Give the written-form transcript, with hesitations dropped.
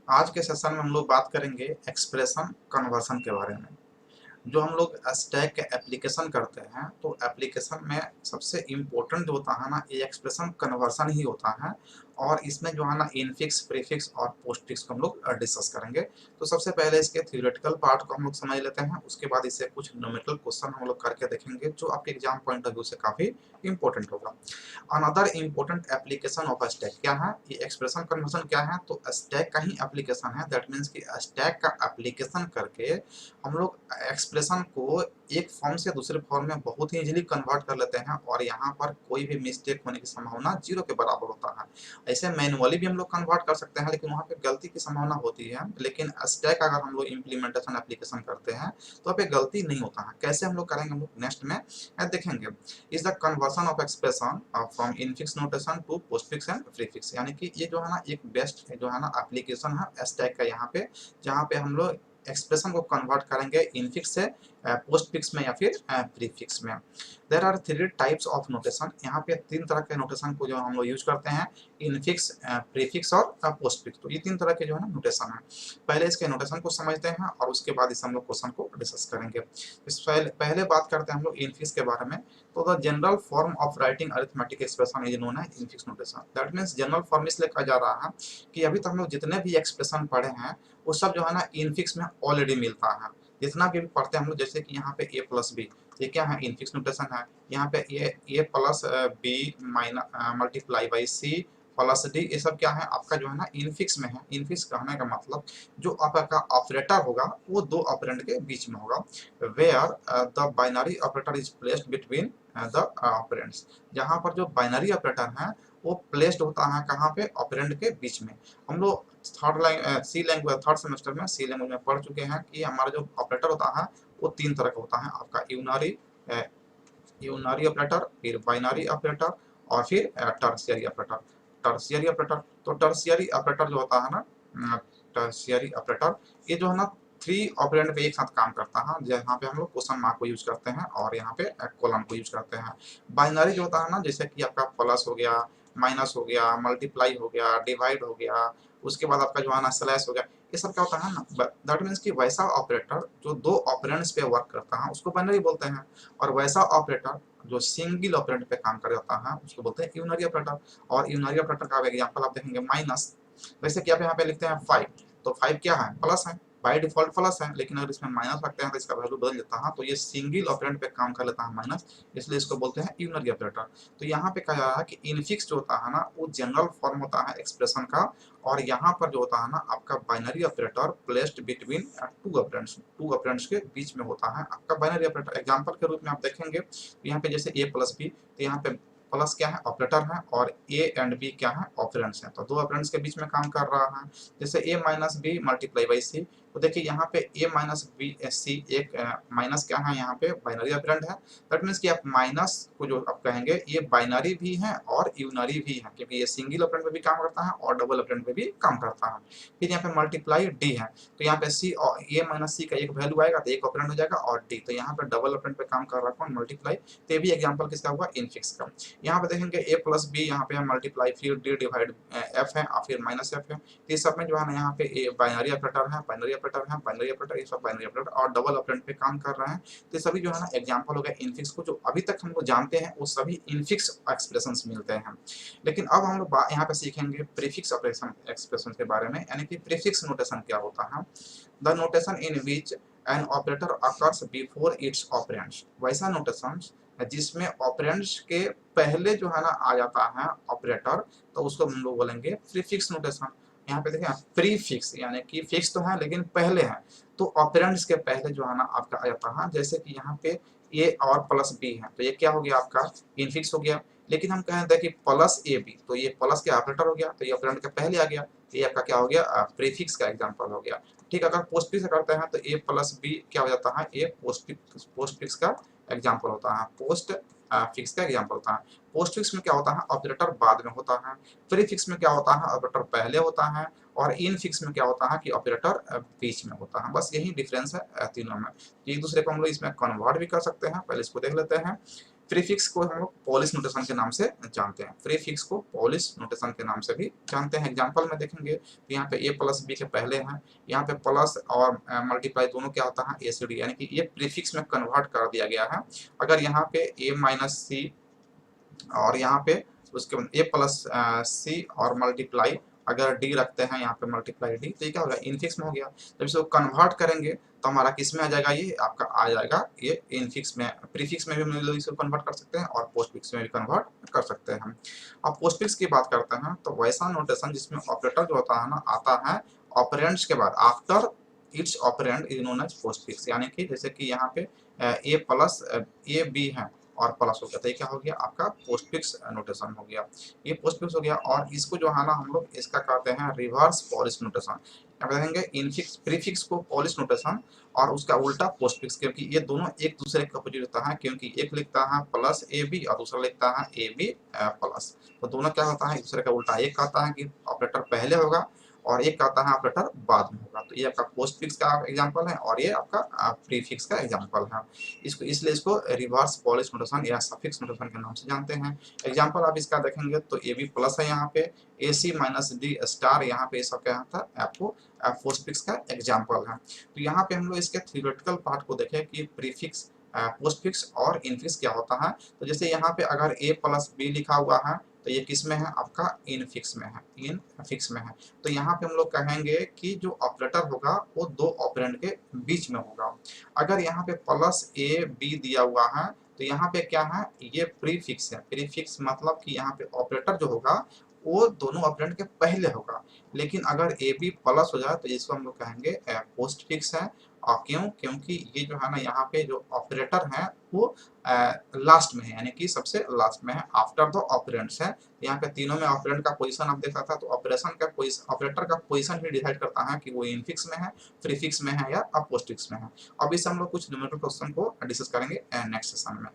आज के सेशन में हम लोग बात करेंगे एक्सप्रेशन कन्वर्सन के बारे में। जो हम लोग स्टैक के एप्लीकेशन करते हैं तो एप्लीकेशन में सबसे इम्पोर्टेंट जो होता है ना ये एक्सप्रेशन कन्वर्सन ही होता है। और इसमें जो है ना इनफिक्स प्रीफिक्स और पोस्टफिक्स को हम लोग डिस्कस करेंगे। तो सबसे पहले इसके थ्योरेटिकल पार्ट को हम लोग समझ लेते हैं, उसके बाद इससे कुछ न्यूमेरिकल क्वेश्चन हम लोग करके देखेंगे जो आपके एग्जाम पॉइंट ऑफ व्यू से काफ़ी इंपॉर्टेंट होगा। Another important application of stack क्या है, ये एक्सप्रेशन कन्वर्सन क्या है, तो स्टैक का ही एप्लीकेशन है। दैट मीन्स कि स्टैक का एप्लीकेशन करके हम लोग एक्सप्रेशन को एक फॉर्म से दूसरे फॉर्म में बहुत ही इजीली कन्वर्ट कर लेते हैं और यहाँ पर कोई भी मिस्टेक होने की संभावना जीरो के बराबर होता है। ऐसे मैनुअली भी हम लोग कन्वर्ट कर सकते हैं लेकिन वहाँ पे गलती की संभावना होती है, लेकिन स्टैक अगर हम लोग इम्प्लीमेंटेशन एप्लीकेशन करते हैं तो वहाँ पे गलती नहीं होता है। कैसे हम लोग करेंगे हम लोग नेक्स्ट में देखेंगे। Is the conversion of expression from infix notation to postfix and prefix, यानी कि ये जो है ना एक बेस्ट जो है ना एप्लीकेशन है स्टैक का यहाँ पे, जहाँ पे हम लोग एक्सप्रेशन को कन्वर्ट करेंगे इनफिक्स से पोस्टफिक्स में या फिर प्रीफिक्स में। There are three types of notation, यहाँ पे तीन तरह के नोटेशन को जो हम लोग यूज करते हैं, इनफिक्स प्रीफिक्स और पोस्टफिक्स। तो ये तीन तरह के जो है ना नोटेशन है। पहले इसके नोटेशन को समझते हैं और उसके बाद इस हम लोग क्वेश्चन को डिस्कस करेंगे। इस पहले बात करते हैं हम लोग इनफिक्स के बारे में। तो the general form of writing arithmetic expression is known as infix notation. That means general form इसलिए कहा जा रहा है कि अभी तक हम लोग जितने भी एक्सप्रेशन पढ़े हैं वो सब जो है ना इनफिक्स में ऑलरेडी मिलता है। जितना भी पढ़ते हैं हम लोग, जैसे कि यहाँ पे ए प्लस बी, ये क्या है, इनफिक्स नोटेशन है। यहाँ पे A plus B minus multiply by C plus D, ये सब क्या है आपका जो है ना इनफिक्स में है। इनफिक्स कहने का मतलब जो आपका ऑपरेटर होगा वो दो ऑपरेंड के बीच में होगा। Where the binary operator is placed between the operands, जहाँ पर जो बाइनरी ऑपरेटर है वो प्लेस्ड होता है कहाँ पे, ऑपरेंड के बीच में। हम लोग सी लैंग्वेज थर्ड सेमेस्टर में सी लैंग्वेज में पढ़ चुके हैं कि हमारा जो ऑपरेटर होता है वो तीन तरह का होता है आपका, यूनारी ऑपरेटर, फिर बाइनरी ऑपरेटर और फिर टर्शियरी ऑपरेटर। टर्शियरी ऑपरेटर, तो टर्शियरी ऑपरेटर जो होता है ना, टर्शियरी ऑपरेटर ये जो है ना थ्री ऑपरेंड पे एक साथ काम करता है, जहाँ पे हम लोग क्वेश्चन मार्क को यूज करते हैं और यहाँ पे कोलन को यूज करते हैं। बाइनरी जो होता है ना, जैसे कि आपका प्लस हो गया, माइनस हो गया, मल्टीप्लाई हो गया, डिवाइड हो गया, उसके बाद आपका जो है ना स्लैश हो गया, ये सब क्या होता है ना, दैट मीन्स कि वैसा ऑपरेटर जो दो ऑपरेंड्स पे वर्क करता है उसको बाइनरी बोलते हैं, और वैसा ऑपरेटर जो सिंगल ऑपरेंड पे काम कर जाता है उसको बोलते हैं यूनरी ऑपरेटर। और यूनरी ऑपरेटर का एग्जांपल आप देखेंगे माइनस, वैसे कि आप यहाँ पे लिखते हैं 5, तो 5 क्या है, प्लस है, बाय डिफॉल्ट प्लस है, लेकिन अगर इसमें माइनस रखते हैं तो इसका वैल्यू बदल जाता है, तो ये सिंगल ऑपरेंड पे काम कर लेता है माइनस, इसलिए इसको बोलते हैं यूनरी ऑपरेटर। तो यहाँ पे कहा जा रहा है कि इनफिक्स जो होता है ना वो जनरल फॉर्म होता है एक्सप्रेशन का, और यहाँ पर जो होता है ना आपका binary operator placed between two operands के बीच में होता है आपका बाइनरी ऑपरेटर। एग्जांपल के रूप में आप देखेंगे तो यहाँ पे जैसे a प्लस बी, तो यहाँ पे प्लस क्या है, ऑपरेटर है, और a एंड b क्या है, ऑपरेंड्स हैं, तो दो ऑपरेंड्स के बीच में काम कर रहा है। जैसे a minus B multiply by C, तो देखिए यहाँ पे a माइनस बी सी एक माइनस क्या है, यहाँ पे बाइनरी ऑपरेंड है। दैट मीन्स कि आप माइनस को जो आप कहेंगे ये बाइनरी भी है और यूनरी भी है, क्योंकि ये सिंगल ऑपरेंड पे भी काम करता है और डबल ऑपरेंड पे भी काम करता है। फिर यहाँ पे मल्टीप्लाई डी है, तो यहाँ पे सी और a माइनस सी का एक वैल्यू आएगा तो एक ऑपरेंड हो जाएगा, और डी, तो यहाँ पे डबल ऑपरेंड पे काम कर रहा है कौन, मल्टीप्लाई। तो ये भी एग्जांपल किसका हुआ, इनफिक्स का। यहाँ पे देखेंगे a प्लस बी, यहाँ पे मल्टीप्लाई, फिर डी डिवाइड एफ है और फिर माइनस एफ है। तो सब में जो है ना यहाँ पे बाइनरी ऑपरेटर है, बाइनरी ऑपरेटर है, बाइनरी ऑपरेटर, ये सब बाइनरी ऑपरेटर और डबल ऑपरेंड पे काम कर रहे हैं। तो सभी जो है ना एग्जांपल हो गया इनफिक्स को, जो अभी तक हम लोग जानते हैं वो सभी इनफिक्स एक्सप्रेशंस मिलते हैं। लेकिन अब हम लोग यहाँ पे सीखेंगे प्रीफिक्स ऑपरेशन एक्सप्रेशन के बारे में, यानी कि प्रीफिक्स नोटेशन क्या होता है। The notation in which an operator occurs before it's operands, वैसा नोटेशन जिसमें ऑपरेंड्स के पहले जो है ना आ जाता है ऑपरेटर, तो उसको हम लोग बोलेंगे प्रीफिक्स नोटेशन। यहाँ पे देखें प्रीफिक्स यानी कि फिक्स तो है लेकिन पहले है, तो ऑपरेंड्स के पहले जो है ना आपका आ जाता है। जैसे कि यहाँ पे ए और प्लस बी है, तो ये क्या हो गया आपका, इनफिक्स हो गया। लेकिन हम कहते हैं कि प्लस ए बी, तो ये प्लस के ऑपरेटर हो गया, तो ये ऑपरेंड के पहले आ गया, तो ये आपका क्या हो गया, प्रीफिक्स का एग्जांपल हो गया। ठीक, अगर पोस्टफिक्स से करते हैं तो ए प्लस बी क्या हो जाता है, ए पोस्टफिक्स का एग्जांपल होता है, पोस्ट फिक्स का एग्जांपल होता है। पोस्ट फिक्स में क्या होता है, ऑपरेटर बाद में होता है। प्री फिक्स में क्या होता है, ऑपरेटर पहले होता है। और इन फिक्स में क्या होता है कि ऑपरेटर बीच में होता है। बस यही डिफरेंस है तीनों में। एक दूसरे को हम लोग इसमें कन्वर्ट भी कर सकते हैं, पहले इसको देख लेते हैं। प्रीफिक्स को हम लोग पॉलिश नोटेशन के नाम से जानते हैं, प्रीफिक्स को पॉलिश नोटेशन के नाम से भी जानते हैं। एग्जांपल में देखेंगे तो यहाँ पे a प्लस बी के पहले हैं, यहाँ पे प्लस और मल्टीप्लाई दोनों क्या होता है a से d, यानी कि ये प्रीफिक्स में कन्वर्ट कर दिया गया है। अगर यहाँ पे a माइनस सी और यहाँ पे उसके बाद a प्लस सी और मल्टीप्लाई अगर d रखते हैं यहाँ पे मल्टीप्लाई d, तो ये क्या होगा इनफिक्स में हो गया। जब इसको कन्वर्ट करेंगे तो हमारा किस में आ जाएगा, ये आपका आ जाएगा ये इनफिक्स में। प्रीफिक्स में भी हम लोग इसको कन्वर्ट कर सकते हैं और पोस्टफिक्स में भी कन्वर्ट कर सकते हैं हम। अब पोस्टफिक्स की बात करते हैं तो वैसा नोटेशन जिसमें ऑपरेटर जो होता है ना आता है ऑपरेंड्स के बाद, after its operand is known as postfix. यानी कि जैसे कि यहाँ पे ए प्लस ए बी है और प्लस हो गया तो ये क्या हो गया आपका पोस्टफिक्स नोटेशन हो गया, ये पोस्टफिक्स हो गया। और इसको जो है ना हम लोग इसका कहते हैं रिवर्स पॉलिश नोटेशन। यहाँ पे देखेंगे इनफिक्स प्रीफिक्स को पॉलिश नोटेशन और उसका उल्टा पोस्टफिक्स, क्योंकि ये दोनों एक दूसरे के अपोजिट होता है, क्योंकि एक लिखता है प्लस ए बी और दूसरा लिखता है ए बी प्लस, तो दोनों क्या होता है एक दूसरे का उल्टा। एक कहता है कि ऑपरेटर पहले होगा और एक कहता है ऑपरेटर बाद में होगा। तो ये आपका पोस्टफिक्स का एग्जांपल है और ये आपका प्रीफिक्स का एग्जांपल है। इसको इसलिए इसको रिवर्स पॉलिश नोटेशन या सफिक्स नोटेशन के नाम से जानते हैं। एग्जांपल आप इसका देखेंगे तो ए बी प्लस है यहाँ पे, ए सी माइनस डी स्टार यहाँ पे सब क्या था आपको पोस्टफिक्स का एग्जांपल है। तो यहाँ पे हम लोग इसके थ्योरेटिकल पार्ट को देखें कि प्रीफिक्स पोस्टफिक्स और इनफिक्स क्या होता है। तो जैसे यहाँ पे अगर a प्लस बी लिखा हुआ है तो ये किस में है आपका इनफिक्स में है, इनफिक्स में है। तो यहाँ पे हम लोग कहेंगे कि जो ऑपरेटर होगा वो दो ऑपरेंड के बीच में होगा। अगर यहाँ पे प्लस ए बी दिया हुआ है तो यहाँ पे क्या है ये प्रीफिक्स है। प्रीफिक्स मतलब कि यहाँ पे ऑपरेटर जो होगा वो दोनों ऑपरेंड के पहले होगा। लेकिन अगर ए बी प्लस हो जाए तो इसको हम लोग कहेंगे पोस्ट फिक्स है। और क्यों, क्योंकि ये जो है ना यहाँ पे जो ऑपरेटर है वो लास्ट में है, यानी कि सबसे लास्ट में है, आफ्टर द ऑपरेंड्स है। यहाँ पे तीनों में ऑपरेंड का पोजीशन आप देख सकते हैं, तो ऑपरेशन का ऑपरेटर का पोजीशन ही डिसाइड करता है कि वो इनफिक्स में है, प्रीफिक्स में है या पोस्टफिक्स में है। अब इसे हम लोग कुछ न्यूमेरिकल क्वेश्चन को डिस्कस करेंगे नेक्स्ट सेशन में।